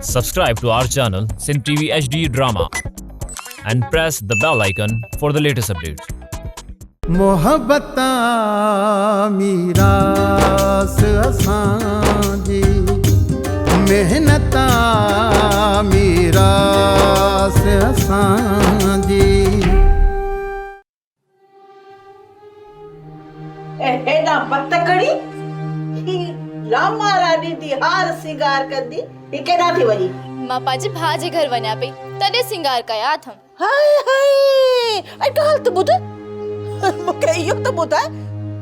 Subscribe to our channel Sin TV HD Drama and press the bell icon for the latest updates. मोहब्बता मीरास असांजी मेहनता मीरास असांजी हेॾा पत कड़ी ही लामा रानी दी हार सिंगार कंदी ही केॾा थी वई मां पाजे भा जे घर वञा पई तॾे सिंगार कया अथम। हाय हाय ऐ ॻाल्हि त ॿुध मूंखे इहो त ॿुधाए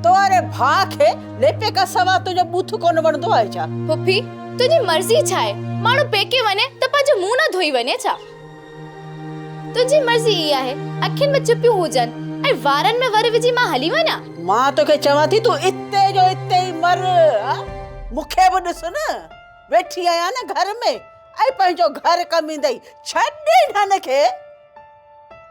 तोरे भाउ खे लेपे खां सवा तुंहिंजो बूथ कोन वणंदो आहे छा? पुफी तुंहिंजी मर्ज़ी छा आहे? माण्हू पेके वञे त पंहिंजो मुंहुं न धोई वञे छा? तुंहिंजी मर्ज़ी ई आहे अखियुनि में चुपियूं हुजनि ऐं वारनि में वर विझी मां हली वञा। मां तोखे चवां थी तूं इते जो इते ई मर मूंखे बि ॾिस न वेठी आहियां न घर में ऐं पंहिंजो घर कमींदई छॾ हिन खे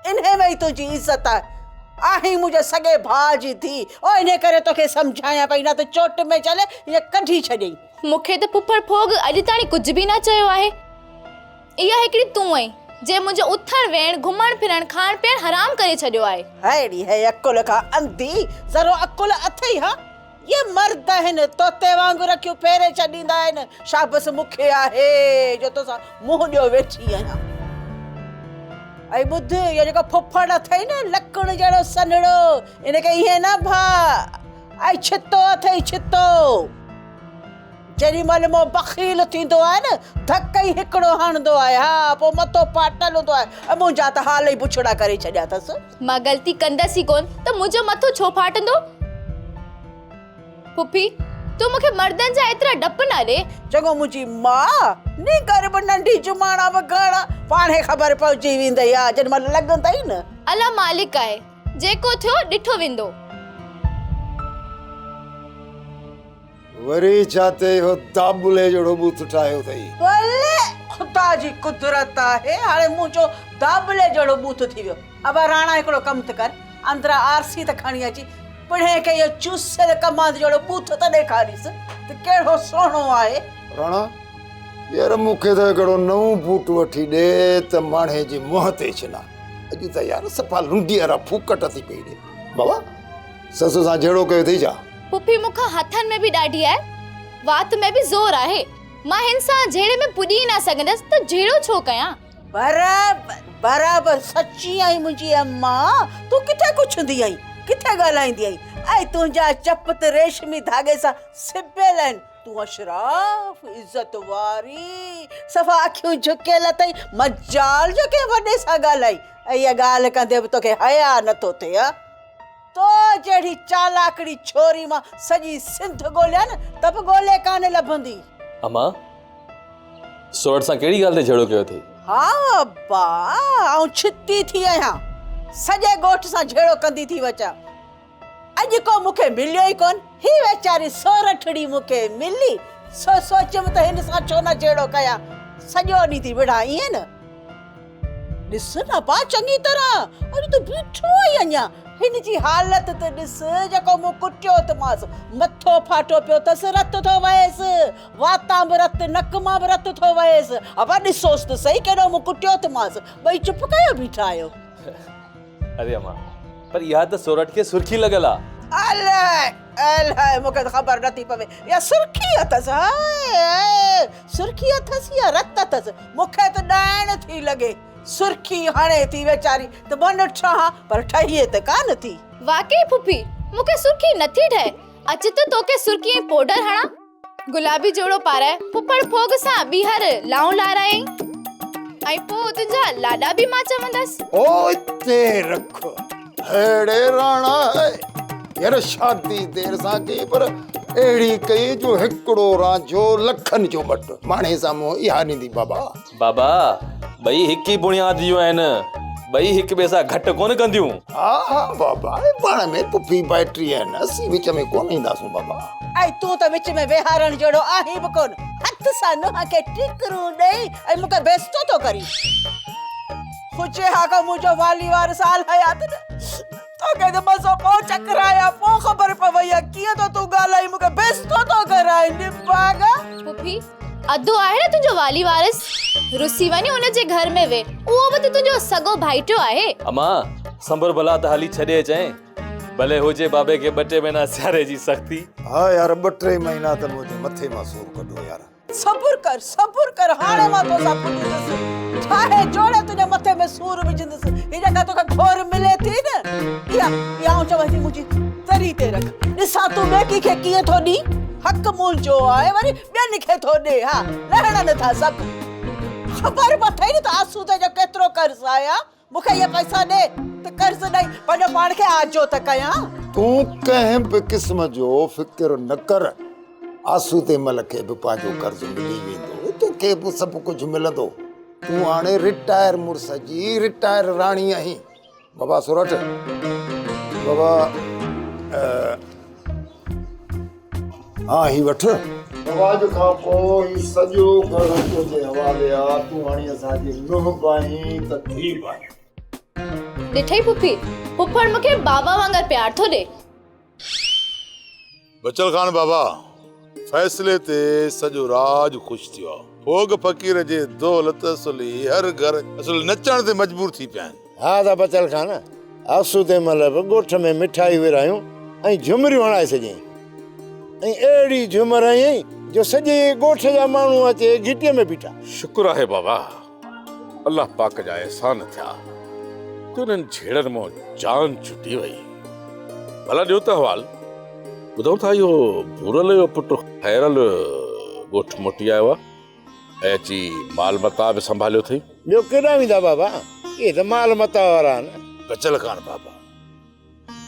इन्हे में ई तुंहिंजी इज़त आहे मुंहिंजे सॻे भाउ जी थी ओ इन करे तोखे सम्झायां पई न त चोट में चले हीअ कढी छॾियईं। मूंखे त पुफड़ फोग अॼु ताणी कुझु बि न चयो आहे। इहा हिकिड़ी तूं आई जे मुंहिंजो उथण वेहण घुमण फिरण खाइण पीअण हराम करे छॾियो आहे। हेड़ी है अकुल खां अंधी ज़रो अकुल अथई हा ये मर्द आहिनि तोते वांगुरु रखियूं फेरे छॾींदा आहिनि शाबस मूंखे आहे जो तोसां मुंहुं ॾियो वेठी आहियां। ऐं ॿुध इहो जेको फुफड़ अथई न लकड़ जहिड़ो सन्हड़ो इनखे ईअं न भा ऐं छितो अथई छितो जेॾी महिल मो बख़ील थींदो आहे न धक ई हिकिड़ो हणंदो आहे हा पोइ मथो पाटल हूंदो आहे ऐं मुंहिंजा त हाल ई बुछड़ा करे छॾिया अथसि। मां ग़लती कंदसि ई कोन त मुंहिंजो मथो छो फाटंदो? पुफी तूं मूंखे मर्दनि जा एतिरा डप न ॾे। चङो मुंहिंजी माउ नी कर बि नंढी जुमाणा बि घणा पाणे ख़बर पहुची वेंदई हा जेॾी महिल लॻंदई न। अला मालिक आहे जेको थियो ॾिठो वेंदो। वरी छाते हो दाबुले जहिड़ो बूथ ठाहियो अथई। भले ख़ुदा जी कुदरत आहे हाणे मुंहिंजो दाबले जहिड़ो बूथ थी वियो। अब राणा हिकिड़ो कमु त कर अंदरां आरसी त खणी अची पिणे खे इहो चूसियल कमांद जहिड़ो बूथ त ॾेखारीसि त कहिड़ो सुहिणो आहे। राणा यार मूंखे त हिकिड़ो नओं बूट वठी ॾे त माणे जे मुंहं ते छिना अॼु त यार सफ़ा लुंडी वारा फूकट थी पई ॾे। बाबा ससु सां जहिड़ो कयो अथई छा? पुफी मूंखां हथनि में बि ॾाढी आहे वात में बि ज़ोर आहे। मां हिन सां जहिड़े में पुॼी न सघंदसि त जहिड़ो छो कयां? बराबर बराबर सची आई मुंहिंजी अम्मा तूं किथे कुझंदी आई किथे ॻाल्हाईंदी आई ऐं तुंहिंजा चप त रेशमी धागे सां सिबियल आहिनि। तूं अशराफ इज़त वारी सफ़ा अखियूं झुकियल अथई मजाल जो कंहिं वॾे सां ॻाल्हाई ऐं इहा ॻाल्हि कंदे बि तोखे हया नथो थिए हा? तो जहिड़ी चालाकड़ी छोरी मां सॼी सिंध ॻोल्हिया न त बि ॻोल्हे कान लभंदी। अम्मा सोरठ सां कहिड़ी ॻाल्हि ते झगड़ो कयो अथई? हा बा आऊं छिती थी आहियां सॼे ॻोठ सां झेड़ो कंदी थी वचा अॼु को मूंखे मिलियो ई कोन ही वेचारी सोरठड़ी मूंखे मिली सोचम त हिन सां छो न झेड़ो कया सॼो ॾींहुं थी विढ़ा ईअं न। ॾिस न पा चङी तरह अरे तूं बीठो आई अञा हिन जी हालत त ॾिस जेको मूं कुटियो त मांसि मथो फाटो पियो अथसि रत थो वहेसि वातां बि रत नक मां बि रत थो वहेसि अब ॾिसोसि त सही केॾो मूं कुटियो त मांसि ॿई चुप कयो बीठा आहियो। अरे अम्मा पर इहा त सोरठ खे सुर्खी लॻल आहे। अलाए अलाए मूंखे त ख़बर नथी पवे या सुर्खी अथसि हाय सुर्खी अथसि या रत अथसि मूंखे त ॾाइण थी लॻे सुर्खी हणे थी वेचारी त मन ठहां पर ठही त कान थी। वाकई पुफी मूंखे सुर्खी नथी ठहे अच त तोखे सुर्खी ऐं पाउडर हणा गुलाबी जोड़ो पाराए फुफड़ फोग सां ॿीहर लाऊं लाराई ऐं पोइ तुंहिंजा लाॾा बि मां चवंदसि। ओ इते रख हेड़े राणा यार शादी देर सां कई पर अहिड़ी कई जो हिकिड़ो रांझो लखनि जो मट माणे साम्हूं इहा ॾींदी। बाबा बाबा ॿई हिक ई बुनियाद जूं आहिनि ॿई हिक ॿिए सां घटि कोन कंदियूं। हा हा बाबा पाण में पुफी बैटरी आहिनि असीं विच में कोन ईंदासूं बाबा। ऐं तूं त विच में वेहारण जहिड़ो आहीं बि कोन हथ सां नुंहं खे टिकरूं ॾेई ऐं मूंखे बेइज़तो थो करी हुजे हा का मुंहिंजो वाली वार साल हयात न तोखे त मज़ो पोइ चकराया पोइ ख़बर पवई कीअं तो तूं ॻाल्हाई मूंखे बेइज़तो थो कराए निभागा। पुफी अधु आहे न तुंहिंजो वाली वारिस, रुसी वञी हुनजे घर में वे, उहो बि त तुंहिंजो सॻो भाइटियो आहे। अमा संबर भला त हली छॾे अचें, भले हुजे बाबे खे 2 महीना सियारे जी सख़्ती। हा यार 2-3 महीना त मुंहिंजे मथे मां सूर कढो यार। सब्र कर हाणे मां तोसां पुछंदसि ठाहे जोड़े तुंहिंजे मथे में सूर विझंदसि। हीअ जॻह तोखे घोर मिले थी न, इहा आऊं चवां थी मुंहिंजी तरी ते रख, ॾिसां तूं ॿेकी खे कीअं थो ॾी। हक़ मूल जो आहे वरी ॿियनि खे थो ॾे। हा लहण नथा सभु ख़बर पथई न त आसूदे जो केतिरो कर्ज़ आया। मूंखे इहे पैसा ॾे त कर्ज़ ॾेई पंहिंजो पाण खे आजो त कयां। तूं कंहिं बि क़िस्म जो फिक्र न कर, आसूदे मल खे बि पंहिंजो कर्ज़ मिली वेंदो, तोखे बि सभु कुझु मिलंदो। तूं हाणे रिटायर मुड़ुस जी रिटायर राणी आहीं। बाबा सुरठ बाबा हाँ ही वठ। आवाज खां पोइ ही सॼो घर तुंहिंजे हवाले आहे। तूं हाणे असांजी नुंहुं बाहीं त थी बाहीं। ॾिठई पुफी, पुफड़ मूंखे बाबा वांगुरु प्यार थो ॾे। बचल खान बाबा फैसले ते सॼो राज ख़ुशि थियो आहे। भोग फ़क़ीर जे दौलत सुली हर घर असुल नचण ते मजबूर थी पिया आहिनि। हा त बचल खान आसूदे मल बि ॻोठ में मिठाई विरायूं ऐं झुमरियूं हणाए सॼई, ऐं अहिड़ी झुमर आई जो सॼे ॻोठ जा माण्हू अचे घिटीअ में बीठा। शुक्र आहे बाबा, अल्लाह पाक जा एहसान थिया जो उन्हनि झेड़नि मां जान छुटी वई। भला ॾियो त हवाल, ॿुधूं था इहो भूरल जो पुटु खैरल ॻोठ मोटी आयो आहे ऐं अची माल मता बि संभालियो अथई। ॿियो केॾां वेंदा बाबा, इहे त माल मता वारा आहिनि। बचल खान बाबा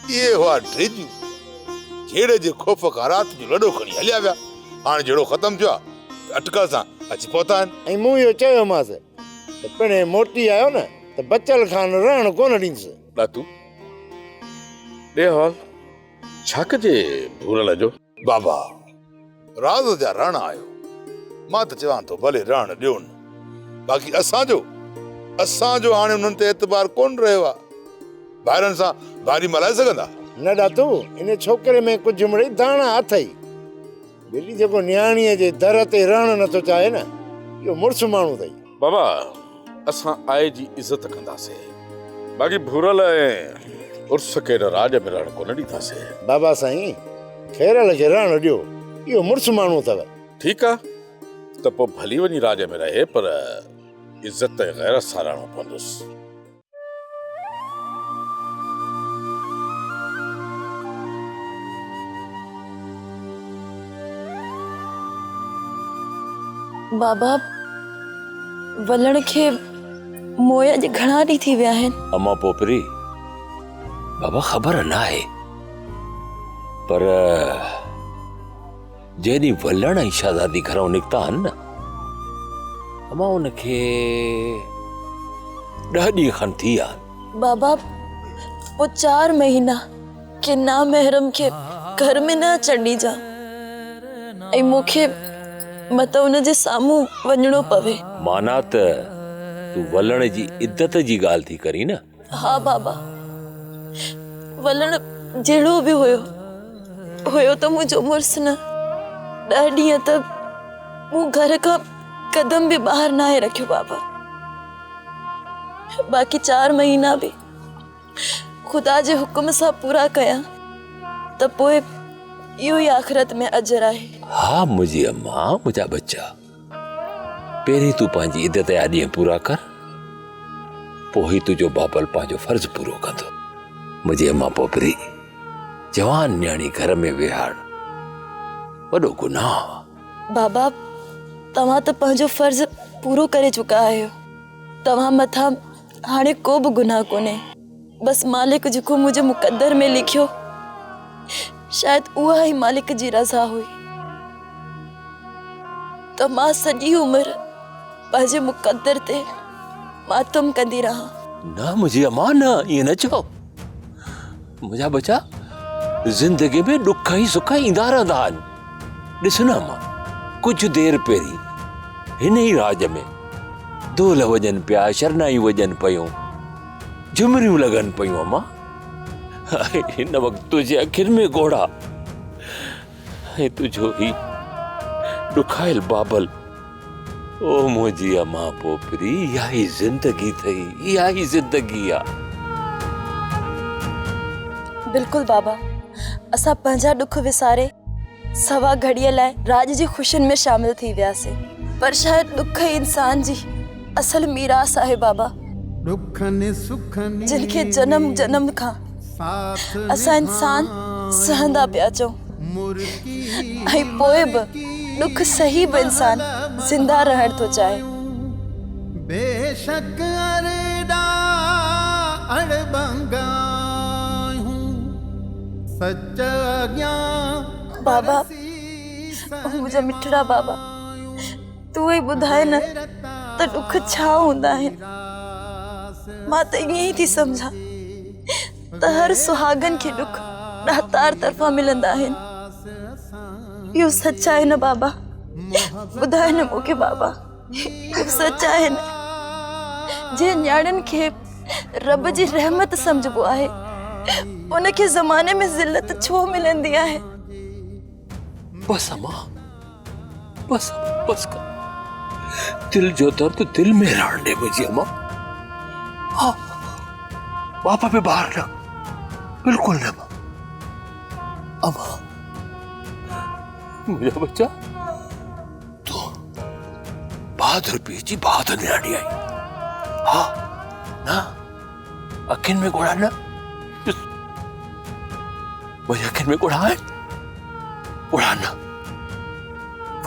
इहे हुआ ड्रिजू, झेड़े जे ख़ौफ़ खां राति जो लॾो खणी हलिया विया। हाणे जहिड़ो ख़तमु थियो आहे अटकल सां अची पहुता आहिनि। ऐं मूं इहो चयोमांसि त पिणे मोटी आयो न त बचल खान रहण कोन ॾींदुसि। तूं ॾे हवाल, छा कजे भूरल जो? बाबा राज जा रण आयो, मां त चवां थो भले रण ॾियोन, बाक़ी असांजो हाणे उन्हनि ते एतबार कोन रहियो आहे। ॿाहिरनि सां भारी मल्हाए सघंदा न ॾातू, इन छोकिरे में कुझु मिड़ई दाणा अथई। बिली जेको न्याणीअ जे दर ते रहण नथो चाहे न, इहो मुड़ुसु माण्हू अथई। बाबा असां आए जी इज़त कंदासीं, बाक़ी भूरल ऐं उर्स खे राज में रहण कोन ॾींदासीं। बाबा साईं खैरल खे रहण ॾियो, इहो मुड़ुसु माण्हू अथव। ठीकु आहे त पोइ भली वञी राज में रहे, पर इज़त ऐं गैरत सां रहणो पवंदुसि। बाबा वलण खे मोया जे घणा ॾींहं थी विया आहिनि। अम्मा पोपरी बाबा ख़बर न आहे, पर जेॾी वलण ऐं शहज़ादी घरों निकिता आहिनि न, अम्मा उनखे 10 ॾींहं खनि थी विया। बाबा वो 4 महीना के ना महरम के घर में न अचण ॾिजा, ऐं मूंखे मत उन जे साम्हूं वञणो पवे। माना त तूं वलण जी इद्दत जी ॻाल्हि थी करी न? हा बाबा, वलण जहिड़ो बि हुयो त मुंहिंजो मुड़ुसु न। 10 ॾींहं त मूं घर खां कदम बि ॿाहिरि न आहे रखियो बाबा। बाक़ी 4 महीना बि ख़ुदा जे हुकुम सां पूरा कयां त पोइ इहो ई आख़िरत में अजर आहे। हा मुंहिंजी अम्मा, मुंहिंजा बच्चा, पहिरीं तूं पंहिंजी इद्दत जा ॾींहं पूरा कर, पोइ तुंहिंजो बाबल पंहिंजो फर्ज़ पूरो कंदो। मुंहिंजी अम्मा पोपरी, जवान न्याणी घर में विहाड़ वॾो गुनाह। बाबा तव्हां त पंहिंजो फर्ज़ पूरो करे चुका आहियो। तव्हां मथां हाणे को बि गुनाह कोन्हे। बस मालिक जेको मुंहिंजे मुक़द्दर में लिखियो, शायद उहा ई मालिक जी रज़ा हुई। त मां सॼी उमिरि पंहिंजे मुक़द्दर ते मातम कंदी रहां। न मुंहिंजी अम्मा, न ईअं न चओ। मुंहिंजा बच्चा, ज़िंदगी में ॾुख ई सुख ईंदा रहंदा आहिनि। ॾिस न अम्मा, कुझु देरि पहिरीं हिन ई राज में दोल वॼनि पिया, शरनायूं वॼनि पियूं, झुमरियूं लॻनि पियूं। अम्मा हिन वक़्तु तुंहिंजे अखियुनि में ॻोढ़ा ऐं तुंहिंजो ही ॾुखायल बाबल ओ मुंहिंजी अम्मा पोपरी, इहा ई जिंदगी थई, इहा ई जिंदगी आहे। बिल्कुल बाबा, असां पंहिंजा दुख विसारे सवा घड़ीअ लाइ राज जी खुशियुनि में शामिल थी वियासीं, पर शायद दुख इंसान जी असल मीरास आहे बाबा, दुखनि सुखनि जिनखे जन्म जन्म खां असां इंसान सहंदा पिया अचूं, ऐं पोइ बि दुख सही बि इंसान जिंदा रहण थो चाहे। बेशक अरडा अड़बंगा सच अॻियां बाबा, मुंहिंजा मिठड़ा बाबा, तू ही ॿुधाए न त दुख छा हूंदा आहिनि। मां त ईअं ई थी सम्झां त हर सुहागन खे दुख ॾातार तरफ़ां मिलंदा आहिनि। इहो सच आहे न बाबा? ॿुधाए न मूंखे बाबा, इहो सच आहे न? जे न्याणियुनि खे रब जी रहमत सम्झबो आहे, उनखे ज़माने में ज़िल्लत छो मिलंदी आहे? बस अम्मा, बस बस कर। दिल जो दर्द दिल में रहने दे मुझे अम्मा। हाँ, बापा पे बाहर ना, बिल्कुल ना अम्मा। मेरा बच्चा तो बहादुर पीची बहादुर न्याणी आई। हाँ ना, अखिन में गोड़ा ना, मुझे अखिन में गोड़ा है, गोड़ा ना।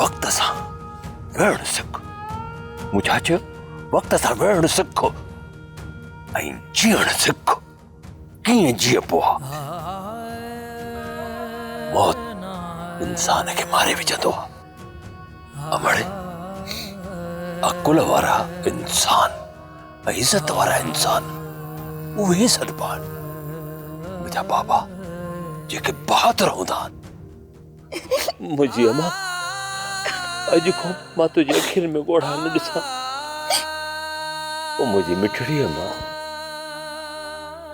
वक्त सा वेण सिख, मुझे वक्त सा वेण सिखो, ऐं जीअण सिखो, कीअं जीअबो आहे। मौत इंसान खे मारे विझंदो आहे, अमड़े अकुल वारा इंसान, इज्जत वारा इंसान, उहे सॾबा आहिनि मुंहिंजा बाबा जेके बहादुर हूंदा आहिनि। मुंहिंजी अम्मा, अॼु खां मां तुंहिंजी अखियुनि में ॻोढ़ा न ॾिसां। ओ मुंहिंजी मिठड़ी अम्मा,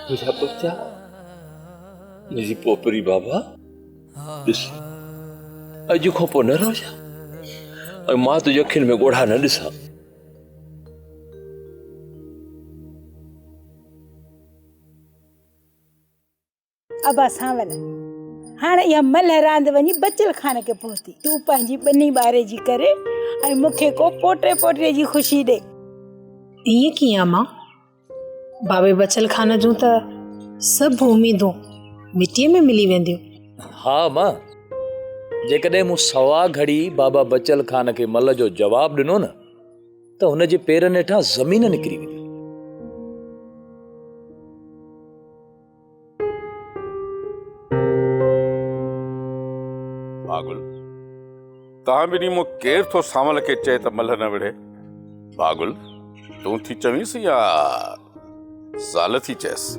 मुंहिंजा बच्चा, मुंहिंजी पोपरी बाबा, ॾिस अॼु खां पोइ न रोजा, ऐं मां तुंहिंजी अखियुनि में ॻोढ़ा न ॾिसां। अबा सांवल, हाणे इहा मल रांदि वञी बचल खाने खे पहुती। तूं पंहिंजी ॿनी ॿारे जी करे ऐं मूंखे को पोटे पोटे जी ख़ुशी ॾे। ईअं कीअं अम्मा? बाबे बचल खाने जूं त सभु उमीदूं मिटीअ में मिली वेंदियूं। हाँ मां, जेकॾहिं मूं सवा घड़ी बाबा बचल खान खे मल जो जवाबु ॾिनो न, त हुन जे पेरनि हेठां ज़मीन निकिरी वेंदी। भागुल, तव्हां ॿिन्ही मूं केरु थो सामल खे चए त मल न विढ़े? भागुल, तूं थी चवीसि या ज़ाल थी चएसि?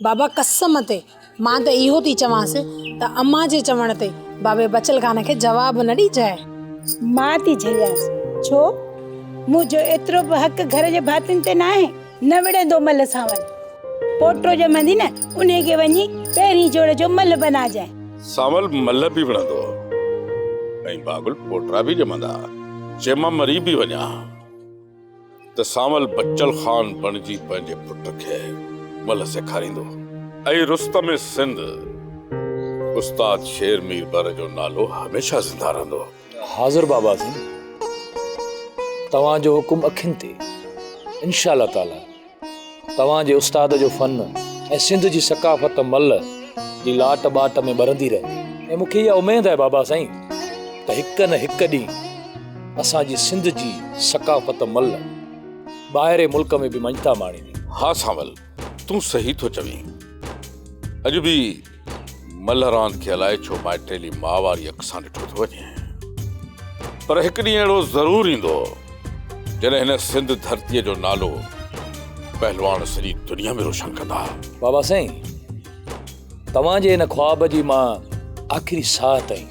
बाबा कसम ते मां त इहो थी चवांसि त अम्मा जे चवण ते बाबे बचल खाने खे जवाबु न ॾी जाए। मां थी झलियासि, छो मुंहिंजो एतिरो बि हक़ घर जे भातियुनि ते न आहे। न विढ़ंदो मल सांवल, पोटो ॼमंदी न, उन खे वञी पहिरीं जोड़ जो मल बनाजाए। सावल मल बि विढ़ंदो ऐं भागुल पोटरा बि ॼमंदा। जे मां मरी बि वञा त सावल बचल ख़ान बणिजी पंहिंजे पुट खे मल सेखारींदो, ऐं रुस्तम सिंध उस्ताद शेर मीर बर जो नालो हमेशा ज़िंदा रहंदो। हाज़िर बाबा सिंह, तव्हांजो हुकुम अखियुनि ते, इंशाअल्लाह ताला तव्हांजे उस्ताद जो फन ऐं सिंध जी सकाफ़त मल जी लाट बाट में ॿरंदी रहे। ऐं मूंखे इहा उमेद आहे बाबा साईं त हिक न हिक ॾींहुं असांजी सिंध जी सकाफ़त मल ॿाहिरि मुल्क में बि मंझता माणींदी। हाँ सावल, तूं सही थो चवीं। अॼु बि मल रांदि खे अलाए छो माइटेली मां वारी अख सां ॾिठो थो वञे, पर हिकु ॾींहुं अहिड़ो ज़रूरु ईंदो जॾहिं हिन सिंध धरतीअ जो नालो पहलवान सॼी दुनिया में रोशन कंदा। बाबा साईं, तव्हांजे हिन ख्वाब जी मां आख़िरी साह ताईं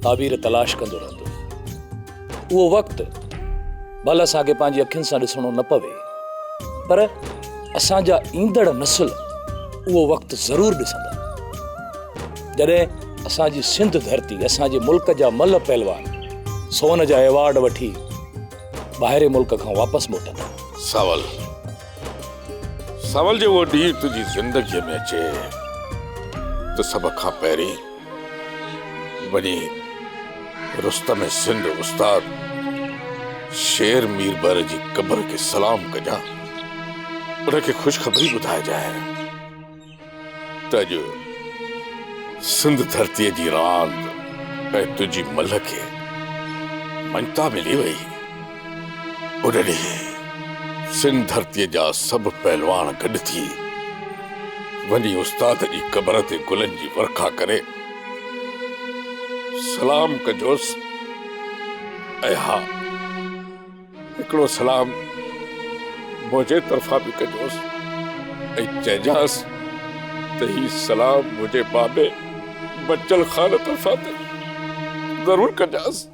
ताबीर तलाश कंदो रहंदो। उहो वक़्तु भले असांखे पंहिंजी अखियुनि सां ॾिसणो न पवे, पर असांजा ईंदड़ नस्ल उहो वक़्तु ज़रूरु ॾिसंदा। जॾहिं असांजी सिंध धरती असांजे मुल्क जा मल पहलवान सोन जा एवॉर्ड वठी ॿाहिरे मुल्क खां वापसि मोटंदा। सवल जो वो ॾींहुं तुंहिंजी ज़िंदगीअ में अचे त सभ खां पहिरीं वञी रुस्तम सिंध उस्ताद शेर मीरबर जी क़ब्र खे सलाम कजां, उनखे ख़ुशख़बरी ॿुधाइजांइ त अॼु सिंध धरतीअ जी रांदि ऐं तुंहिंजी मल खे मञता मिली वई। उन ॾींहुं सिंध धरतीअ जा सभु पहलवान गॾु थी वञी उस्ताद जी क़ब्र ते गुलनि जी वर्खा करे सलाम कजोसि। ऐं हा, हिकिड़ो सलाम मुंहिंजे तरफ़ां बि कजोसि ऐं चइजांसि त ही सलाम मुंहिंजे बाबे बच्चल ख़ान तरफ़ां ते ज़रूरु कजांसि।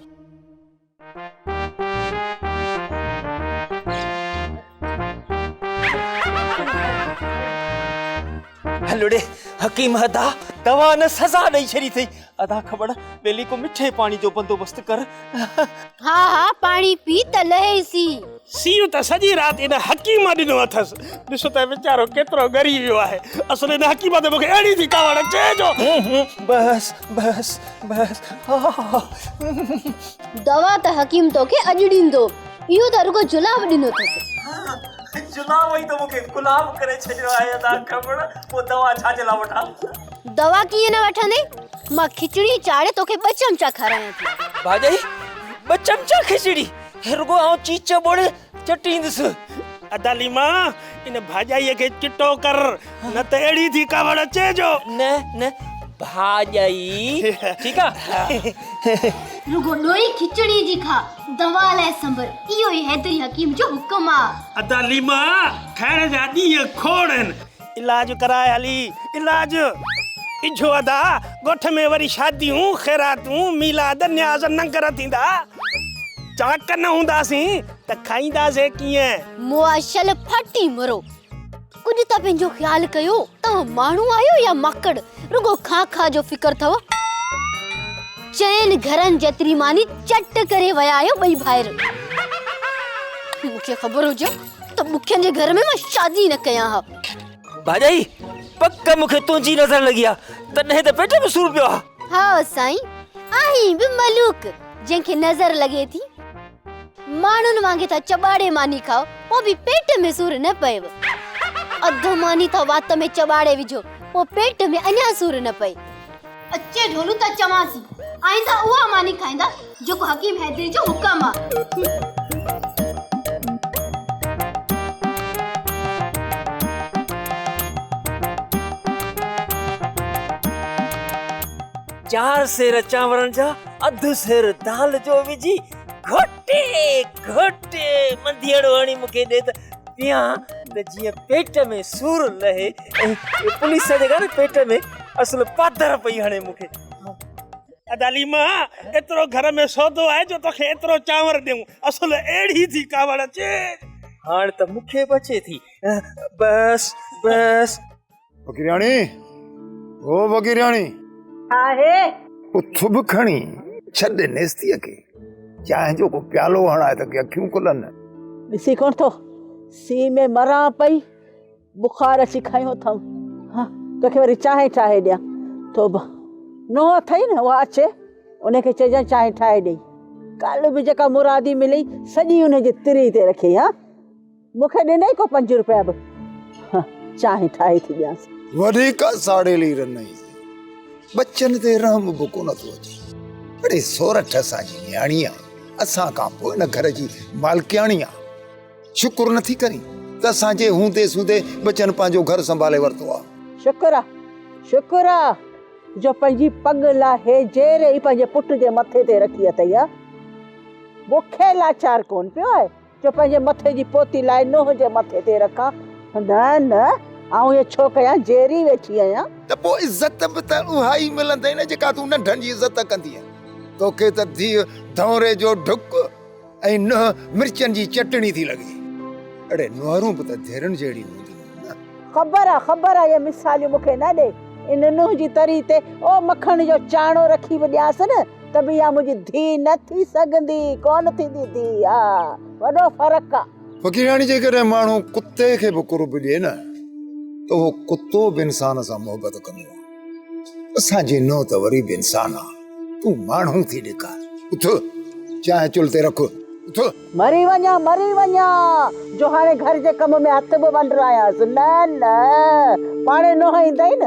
हलोड़े हकीम अदा दवा न सजा ॾेई छॾी अथई। अदा ख़बर ॿेली को मिठे पाणी जो बंदोबस्त कर। हाँ हाँ पाणी पी त लहेसी। सीउ त सॼी राति इन हकीम ॾिनो अथसि। ॾिसो त वीचारो केतिरो ॻरी वियो आहे। असुल इन हकीम ते मूंखे अहिड़ी थी कावड़ चइजो। बस बस बस दवा त हकीम तोखे अॼु ॾींदो, इहो त रुगो जुलाब ॾिनो अथसि। जुलाब ई त मूंखे गुलाब करे छॾियो आहे। अदा ख़बर पोइ दवा छाजे लाइ वठां? दवा कीअं न वठंदे, मां खिचड़ी चाढ़े तोखे 2 चमचा खारायां थी। भाॼाई 2 चमचा खिचड़ी रुगो आउं चीच बोड़ चटींदुसि। अदाली मां इन भाॼाईअ खे चिटो कर, न त अहिड़ी थी कावड़ चइजो। न न भाॼाई ठीकु आहे। रुगो ॾोही खिचड़ी जी खा, दवा लाइ संभर, इहो ई हैदरी हकीम जो हुकुम आहे। अदाली मां खाइण जा ॾींहं खोड़ आहिनि, इलाज कराए हली इलाज। इझो अदा ॻोठ में वरी शादियूं ख़ैरातूं मीलाद न्याज़ नंगर थींदा, चाक न हूंदासीं त खाईंदासीं कीअं? मुआशल फटी मरो, कुझु त पंहिंजो ख़्यालु कयो। तव्हां माण्हू आहियो या माकड़? रुगो खा खा जो फिकर अथव। चइनि घरनि जेतिरी मानी चट करे विया आहियो 2 भाइर। मूंखे ख़बर हुजे त मुखियुनि जे घर में मां शादी न कयां हा। भाॼाई पक मूंखे तुंहिंजी नज़र लॻी आहे, तॾहिं त पेट में सूर पियो आहे। हा साईं, आहीं बि मलूक जंहिंखे नज़र लॻे थी। माण्हुनि वांगे था चबाड़े मानी खाओ, पोइ बि पेट में सूर न पएव। अधु मानी था वात में चबाड़े विझो, पोइ पेट में अञा सूर न पए। अचे ढोलू त चवांसी, आईंदा उहा मानी खाईंदा जेको हकीम हैदरी जो हुकुम आहे। चार सेर चांवरनि जा, अधु सेर दाल जो विझी घोटे घोटे मंधियड़ो हणी मूंखे ॾे त पियां त जीअं पेट में सूर लहे। पुलिस जे घर पेट में असुल पादर पई हणे मूंखे। अदाली मां एतिरो घर में सौदो आहे जो तोखे एतिरो चांवर ॾियूं, असुल अहिड़ी थी कावड़ अचे। हाणे त मूंखे बचे थी। बस बस वकीराणी, ओ वकीराणी आहे उथ बि खणी छॾ नेस्तीअ खे। चांहि जो को प्यालो हणाए त अखियूं खुलनि। ॾिसी कोन थो सी में मरां पई, बुखार अची खयो अथमि। हा तोखे वरी चांहि ठाहे ॾियां। तोबा नूंहं अथई न, उहा अचे उनखे चइजांइ चांहि ठाहे ॾेई। कल्ह बि जेका मुरादी मिली सॼी उनजी तिरी ते रखी। हा मूंखे ॾिनई को 5 रुपया बि। हा चांहि ठाहे थी ॾियांसि। वधीक साड़े लीर न बच्चन ते रहम बि कोन थो अचे। अड़े सोरठ असांजी न्याणी आहे, असां खां पोइ हिन घर जी मालकियाणी आहे। शुक्र नथी करी त असांजे हूंदे सूंदे बच्चन पंहिंजो घर संभाले वरितो आहे। शुक्र आहे शुक्र आहे जो पंहिंजी पग लाहे जेरे ई पंहिंजे पुट जे मथे ते रखी अथई। मूंखे लाचार कोन पियो आहे जो पंहिंजे मथे जी पोती लाइ नूंहं जे मथे ते रखां। न न आऊं ये छो कयां, जेरी वेठी आहियां। त पोइ इज़त बि त उहा ई मिलंदई न जेका तूं नंढनि जी इज़त कंदी आहे। तोखे त धीउ धौरे जो ढुक ऐं न मिर्चनि जी चटणी थी लॻे। अड़े नुहरूं बि त धेरनि जहिड़ी हूंदियूं न। ख़बर आहे ये मिसालियूं मूंखे न ॾे। इन नुंहुं जी तरी ते ओ मखण जो चाणो रखी बि ॾियांसि न त बि इहा मुंहिंजी धीउ न थी सघंदी, कोन थींदी धीउ। हा, वॾो फ़र्क़ु आहे। फ़क़ीराणी जेकॾहिं माण्हू कुते खे बि कुर्ब ॾिए न त उहो कुतो बि इंसान सां मोहबत कंदो आहे। असांजी नुंहुं त वरी बि इंसान आहे, तूं माण्हू थी ॾेखार। उथ, चांहि चुल्ह ते रख, उथ। मरी वञा जो हाणे घर जे कम में हथ बि वंडरायासि। न न, पाणे नुंहुं ईंदई न,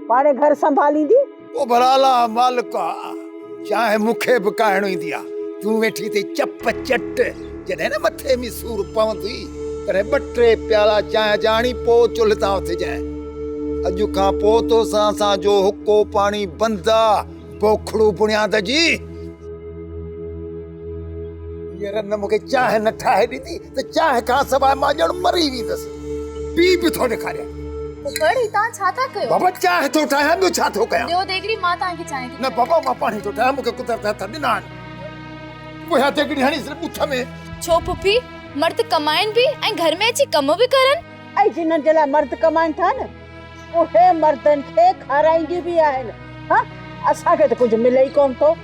पाणे घर संभालींदी। ओ भला मालिका, चाहे मूंखे बि काइण ईंदी आहे। तूं वेठी थी चप चट, जॾहिं न मथे में सूर पवंदी तॾहिं 2-3 प्याला चांहि जाणी पोइ चुल्ह तां उथिजांइ। अॼु खां पोइ तोसां असांजो हुको पाणी बंदि आहे। पोखड़ू बुनियाद जी यार न मूंखे चांहि न ठाहे ॾींदी त चांहि खां सवाइ मां ॼण मरी वेंदसि। पी बि थो ॾेखारियां। पुकड़ी तव्हां छा था कयो? बाबा चांहि थो ठाहियां, ॿियो छा थो कयां? ॿियो देगड़ी मां तव्हांखे चांहि थी। न बाबा, मां पाणी थो ठाहियां, मूंखे कुदरत हथ ॾिना आहिनि। पोइ देगड़ी हणी सिर्फ़ु ॿुथ में। छो पुफी, मर्द कमाइनि बि ऐं घर में अची कम बि करनि? ऐं जिन्हनि जे लाइ मर्द कमाइनि था न, उहे मर्दनि खे खाराईंदी बि आहिनि। हा, असांखे त कुझु मिले ई कोन थो।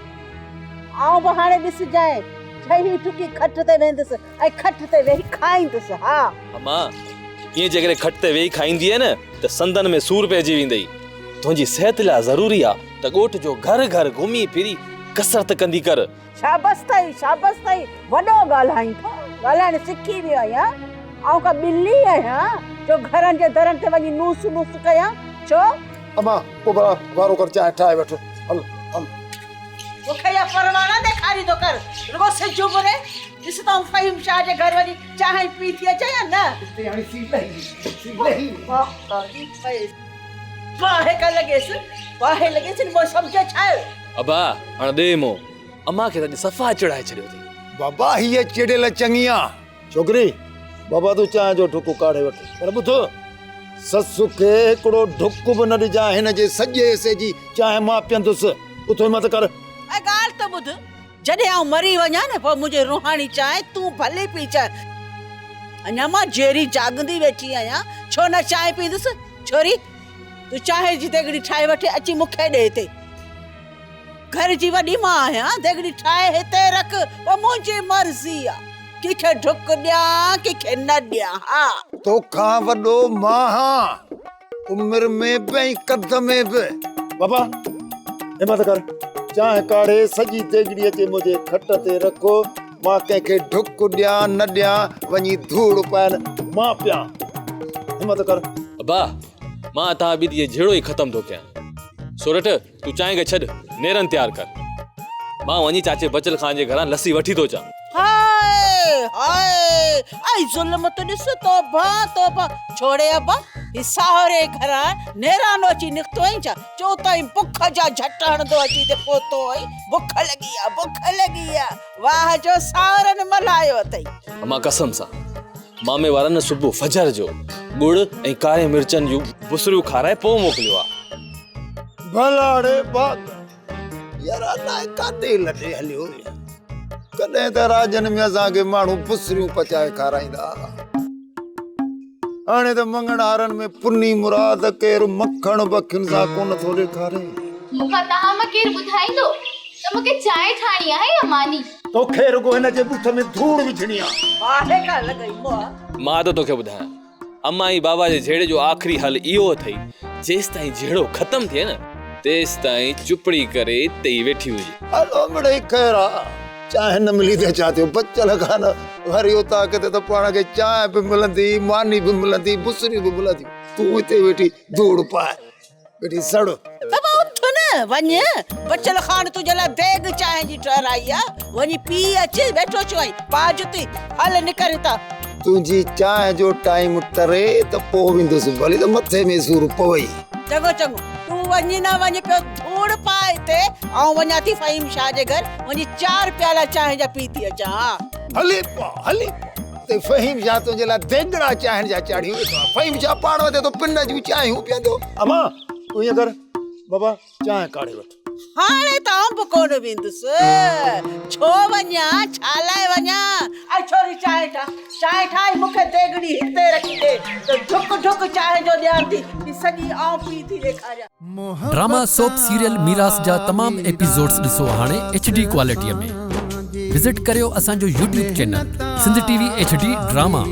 आउं बि हाणे ॾिसजांइ, ठही ठुकी खट ते वेंदसि ऐं खट ते वेही खाईंदसि। हा अम्मा, ईअं जेकॾहिं खट ते वेही खाईंदी न त संदन में सूर पइजी वेंदई। तुंहिंजी सिहत लाइ ज़रूरी आहे त ॻोठ जो घर घर घुमी फिरी कसरत कंदी कर। शाबाश अथई, वॾो ॻाल्हाईं थो, ॻाल्हाइण सिखी वियो आहियां। आउं का ॿिली आहियां जो घरनि जे दरनि ते वञी नूस कयां? छो? अम्मा, पोइ भला वारो कर, चांहि ठाहे वठ। हल मूंखे या परवाना ॾेखारी थो कर, रुगो सिज उभरे। ॾिस त फ़हीम शाह जे घर वञी चांहि पी थी अचे या न? बाहे लॻेसि पोइ सम्झे छा आहे? अबा, हाणे ॾे मो, अम्मा खे त सफ़ा चिड़ाए छॾियो अथई। बाबा, हीअ चिड़ियल चङी आहे। छोकिरी, बाबा तूं चांहि जो ढुक काढ़े वठ। पर ॿुध, ससु खे हिकिड़ो ढुक बि न ॾिजांइ। हिन जे सॼे हिसे जी चांहि मां पीअंदुसि। उथ हिमत कर। ऐं ॻाल्हि त ॿुध, जॾहिं आउं मरी वञा न पोइ मुंहिंजी रूहानी चांहि तूं भले पी च। अञा मां जेरी जाॻंदी वेठी आहियां, छो न चांहि पींदुसि? छोरी, तूं चांहि जी देगड़ी ठाहे वठी अची मूंखे ॾे हिते। घर जी वॾी मां आहियां, देगड़ी ठाहे हिते रख, पोइ मुंहिंजी मर्ज़ी आहे। कंहिंखे ढुक ॾियां, कंहिंखे न ॾियां। हा, तोखां वॾो मां हां, उमिरि में बि ऐं कद में बि। बाबा, हिमत कर, चांहि काढ़े सॼी देगड़ी अचे मुंहिंजे खट ते रखो। मां कंहिंखे ढुक ॾियां न ॾियां, वञी धूड़ पाइनि मां पियां। हिमत कर। अबा, मां तव्हां ॿिन्ही जो झेड़ो ई ख़तम थो कयां। सोरठ, तूं चांहि खे छॾ, नेरनि तयारु कर। मां वञी चाचे बचल खान जे घरां लस्सी वठी थो अचां। हाय आई ज़ुल्म तो ॾिस, तोबा छोड़े अब्बा, साहुरे घरां नेरानो अची निकितो आई छा? चो ताईं बुख जा झट हणंदो अची ते पोतो आई, बुख लॻी आहे। वाह जो साहुरनि मल्हायो अथई। अम्मा कसम सां, मामे वारनि सुबुह फजर जो गुड़ ऐं कारे मिर्चनि जूं बुसरियूं खाराए पोइ मोकिलियो आहे। भलाड़े बाग यार, अलाए काॾे लॾे हलियो। कॾहिं त राजन में असांखे माण्हू बुसरियूं पचाए खाराईंदा। हाणे त मंगणारनि में पुनी मुराद केरु मखण बखियुनि सां कोन थो ॾेखारे। मूंखां तव्हां मां केरु ॿुधाईंदो त मूंखे चांहि ठाहिणी आहे या मानी? तोखे रुगो हिन जे बुथ में धूड़ विझणी आहे। बाहे का लॻई मां त तोखे ॿुधायां, अम्मा ई बाबा जे झेड़े जो आख़िरी हल इहो अथई, जेसि ताईं झेड़ो ख़तम थिए न तेसि ताईं चुपड़ी करे तई वेठी हुजे। हलो मिड़ई ख़ैर आहे, चांहि न मिली त छा थियो, बचल खान वरी उतां किथे त पाण खे चांहि बि मिलंदी, मानी बि मिलंदी, बुसरियूं बि मिलंदियूं। तूं हिते वेठी धूड़ पाए, वेठी सड़। बाबा उथ न, वञ, बचल खान तुंहिंजे लाइ बैग चांहि जी ठहराई आहे, वञी पी अच। वेठो छो आई, पाजुती हल निकर हितां। तुंहिंजी चांहि जो टाइम टरे त पोइ वेंदुसि, भली त मथे में सूर पवई। चङो, तूं वञी न वञ पियो, धूड़ पाए हिते। आउं वञा थी फ़हीम शाह जे घर, वञी 4 प्याला चांहि जा पी थी अचां। हली ते फ़हीम शाह तुंहिंजे लाइ देगड़ा चांहि जा चाढ़ियूं वेठो आहे। फ़हीम शाह पाण वटे तो पिन जूं चांहियूं पीअंदो। अम्मा, तूं ईअं कर, बाबा चांहि काढ़े वठ। हाणे त आउं बि कोन वेंदुसि। छो वञा, छा लाइ वञा? ऐं छोरी चांहि ठाह, चांहि ठाहे मूंखे देगड़ी हिते रखी दे त ढुक ढुक चांहि जो ॾियां थी कि सॼी आऊं पी थी ॾेखारियां। ड्रामा सोप सीरियल मीरास जा तमाम एपिसोड्स ॾिसो हाणे HD क्वालिटीअ में। विजिट करियो असांजो YouTube channel Sindh TV HD drama.